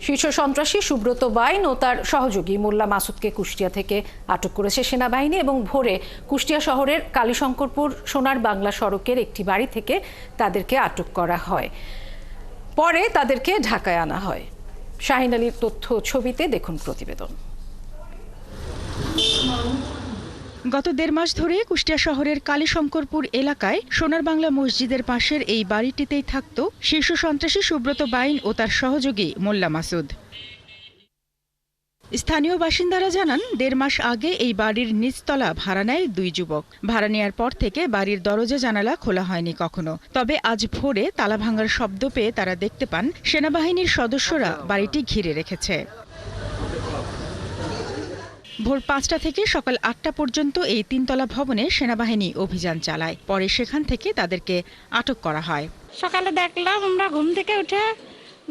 শীর্ষ সন্ত্রাসী সুব্রত বাইন ও তার সহযোগী মোল্লা মাসুদকে কুষ্টিয়া থেকে আটক করেছে সেনাবাহিনী এবং ভোরে কুষ্টিয়া শহরের কালীশঙ্করপুর সোনার বাংলা সড়কের একটি বাড়ি থেকে তাদেরকে আটক করা হয়। পরে তাদেরকে ঢাকায় আনা হয়। শাহিন আলীর তথ্য ছবিতে দেখুন প্রতিবেদন। গত ১.৫ মাস ধরে কুষ্টিয়া শহরের কালীশঙ্করপুর এলাকায় সোনার বাংলা মসজিদের পাশের এই বাড়িটিতেই থাকত শীর্ষ সন্ত্রাসী সুব্রত বাইন ও তার সহযোগী মোল্লা মাসুদ। স্থানীয় বাসিন্দারা জানান ১.৫ মাস আগে এই বাড়ির নিচতলা ভাড়া নেয় ২ যুবক। ভাড়া নেয়ার পর থেকে বাড়ির দরজা জানালা খোলা হয়নি কখনো। তবে আজ ভোরে তালা ভাঙার শব্দ পেয়ে তারা দেখতে পান সেনাবাহিনীর সদস্যরা বাড়িটি ঘিরে রেখেছে। ভোর ৫টা থেকে সকাল ৮টা পর্যন্ত এই ৩তলা ভবনে সেনাবাহিনী অভিযান চালায়। পরে সেখান থেকে তাদেরকে আটক করা হয়। সকালে দেখলাম আমরা ঘুম থেকে উঠে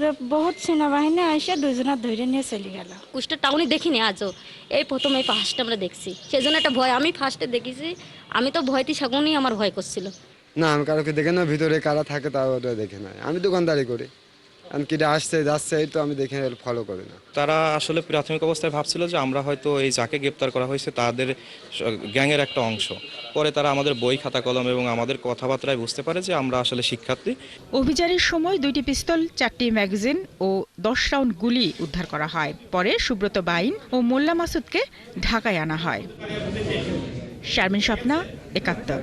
যে বহুত সেনাবাহিনী এসে দুজনের ধরে নিয়ে চলে গেল। কুষ্টিয়া টাউনে দেখিনি আজও, এই প্রথম এই ফার্স্টে আমরা দেখছি। সেজন্য একটা ভয়, আমি ফার্স্টে দেখেছি, আমি তো ভয়তে সেগুনই আমার ভয় করছিল। না, আমি কারোকে দেখে না, ভিতরে কারা থাকে তাও ওটা দেখে নাই। আমি দোকানদারি করি, কিটা আসছে যাচ্ছে এই তো আমি দেখে ফলো করি না। তারা আসলে প্রাথমিক অবস্থায় ভাবছিল যে আমরা হয়তো এই যাকে গ্রেপ্তার করা হয়েছে তাদের গ্যাংয়ের একটা অংশ। পরে তারা আমাদের বই খাতা কলম এবং আমাদের কথাবার্তায় বুঝতে পারে যে আমরা আসলে শিক্ষার্থী। অভিযানের সময় 2টি পিস্তল, 4টি ম্যাগাজিন ও 10 রাউন্ড গুলি উদ্ধার করা হয়। পরে সুব্রত বাইন ও মোল্লা মাসুদকে ঢাকায় আনা হয়। শারমিন স্বপ্না, ৭১।